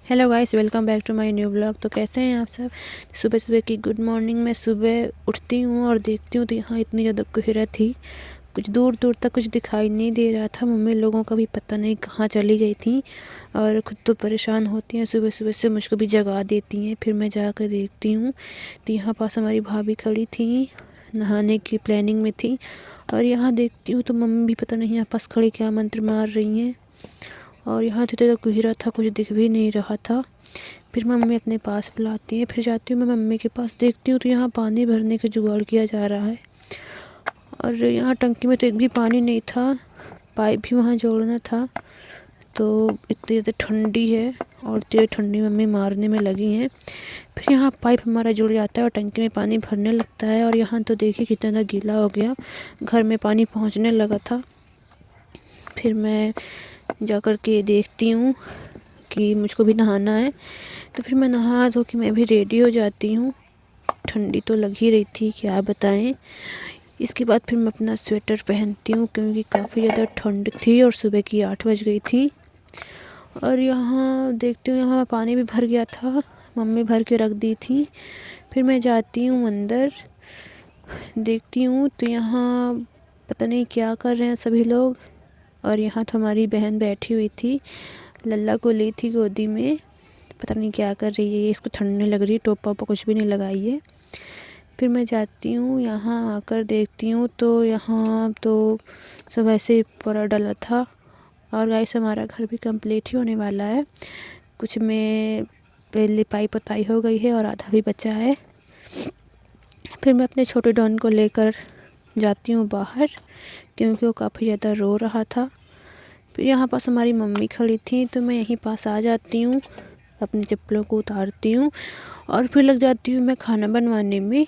Hello guys, welcome back to my new blog. तो कैसे हैं आप सब। सुबह सुबह की गुड मॉर्निंग। मैं सुबह उठती हूँ और देखती हूँ तो यहाँ इतनी ज़्यादा कोहरा थी, कुछ दूर दूर तक कुछ दिखाई नहीं दे रहा था। मम्मी लोगों का भी पता नहीं कहाँ चली गई थी और खुद तो परेशान होती हैं, सुबह सुबह से मुझको भी जगा देती हैं। फिर मैं जाकर देखती हूँ तो यहाँ पास हमारी भाभी खड़ी थी, नहाने की प्लानिंग में थी। और यहाँ देखती हूँ तो मम्मी भी पता नहीं यहाँ पास खड़ी क्या मंत्र मार रही हैं। और यहाँ तो कोहरा था, कुछ दिख भी नहीं रहा था। फिर मम्मी अपने पास बुलाती है, फिर जाती हूँ मैं मम्मी के पास, देखती हूँ तो यहाँ पानी भरने का जुगाड़ किया जा रहा है। और यहाँ टंकी में तो एक भी पानी नहीं था, पाइप भी वहाँ जोड़ना था। तो इतनी ज़्यादा ठंडी है और इतनी ठंडी मम्मी मारने में लगी हैं। फिर यहाँ पाइप हमारा जुड़ जाता है और टंकी में पानी भरने लगता है। और यहाँ तो देखिए कितना ज़्यादा गीला हो गया, घर में पानी पहुँचने लगा था। फिर मैं जा कर के देखती हूँ कि मुझको भी नहाना है। तो फिर मैं नहा धो के मैं भी रेडी हो जाती हूँ। ठंडी तो लग ही रही थी, क्या बताएं। इसके बाद फिर मैं अपना स्वेटर पहनती हूँ क्योंकि काफ़ी ज़्यादा ठंड थी और सुबह की 8 बज गई थी। और यहाँ देखती हूँ, यहाँ पानी भी भर गया था, मम्मी भर के रख दी थी। फिर मैं जाती हूँ अंदर, देखती हूँ तो यहाँ पता नहीं क्या कर रहे हैं सभी लोग। और यहाँ तो हमारी बहन बैठी हुई थी, लल्ला को ली थी गोदी में, पता नहीं क्या कर रही है ये, इसको ठंड नहीं लग रही, टोपा वोपा कुछ भी नहीं लगाई है। फिर मैं जाती हूँ, यहाँ आकर देखती हूँ तो यहाँ तो सब ऐसे पूरा डला था। और गाइस हमारा घर भी कंप्लीट ही होने वाला है, कुछ में पहले पाई पोताई हो गई है और आधा भी बचा है। फिर मैं अपने छोटे डॉन को लेकर जाती हूँ बाहर क्योंकि वो काफ़ी ज़्यादा रो रहा था। फिर यहाँ पास हमारी मम्मी खड़ी थी तो मैं यहीं पास आ जाती हूँ, अपनी चप्पलों को उतारती हूँ और फिर लग जाती हूँ मैं खाना बनवाने में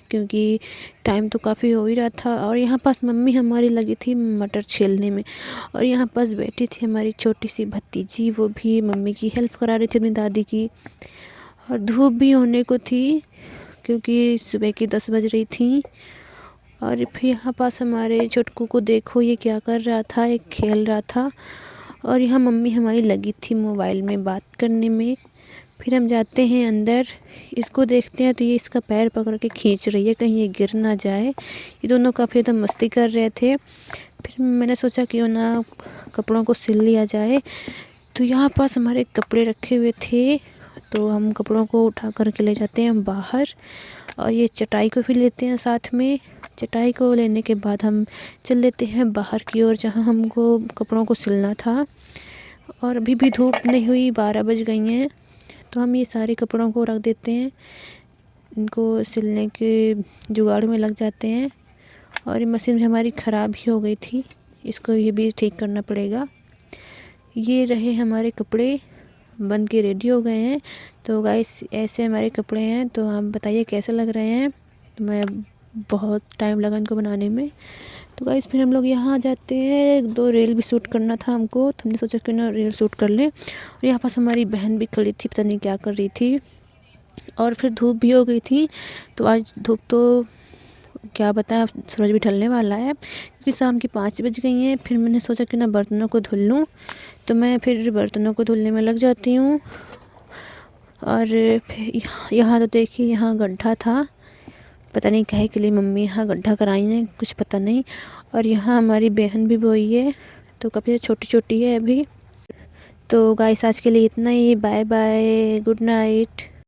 क्योंकि टाइम तो काफ़ी हो ही रहा था। और यहाँ पास मम्मी हमारी लगी थी मटर छीलने में और यहाँ पास बैठी थी हमारी छोटी सी भतीजी, वो भी मम्मी की हेल्प करा रही थी अपनी दादी की। और धूप भी होने को थी क्योंकि सुबह की 10 बज रही थी। और फिर यहाँ पास हमारे छोटकू को देखो, ये क्या कर रहा था, एक खेल रहा था। और यहाँ मम्मी हमारी लगी थी मोबाइल में बात करने में। फिर हम जाते हैं अंदर, इसको देखते हैं तो ये इसका पैर पकड़ के खींच रही है, कहीं ये गिर ना जाए। ये दोनों काफ़ी ज़्यादा मस्ती कर रहे थे। फिर मैंने सोचा क्यों ना कपड़ों को सिल लिया जाए। तो यहाँ पास हमारे कपड़े रखे हुए थे तो हम कपड़ों को उठा कर के ले जाते हैं बाहर। और ये चटाई को भी लेते हैं साथ में। चटाई को लेने के बाद हम चल लेते हैं बाहर की ओर जहाँ हमको कपड़ों को सिलना था। और अभी भी धूप नहीं हुई, 12 बज गई हैं। तो हम ये सारे कपड़ों को रख देते हैं, इनको सिलने के जुगाड़ में लग जाते हैं। और ये मशीन भी हमारी ख़राब ही हो गई थी, इसको ये भी ठीक करना पड़ेगा। ये रहे हमारे कपड़े, बन के रेडी हो गए हैं। तो गाइस ऐसे हमारे कपड़े हैं, तो आप बताइए कैसे लग रहे हैं। तो मैं बहुत टाइम लगा इनको बनाने में। तो गाइस फिर हम लोग यहाँ आ जाते हैं, 2 रील भी शूट करना था हमको, तो हमने सोचा क्यों ना रील शूट कर लें। और यहाँ पास हमारी बहन भी खड़ी थी, पता नहीं क्या कर रही थी। और फिर धूप भी हो गई थी, तो आज धूप तो क्या बताएं, सूरज भी ढलने वाला है क्योंकि शाम की 5 बज गई हैं। फिर मैंने सोचा कि ना बर्तनों को धुल लूँ, तो मैं फिर बर्तनों को धुलने में लग जाती हूँ। और फिर यहाँ तो देखिए, यहाँ गड्ढा था, पता नहीं काहे के लिए मम्मी यहाँ गड्ढा कराई हैं, कुछ पता नहीं। और यहाँ हमारी बहन भी बोई है, तो काफ़ी छोटी छोटी है अभी। तो गाइस आज के लिए इतना ही, बाय बाय, गुड नाइट।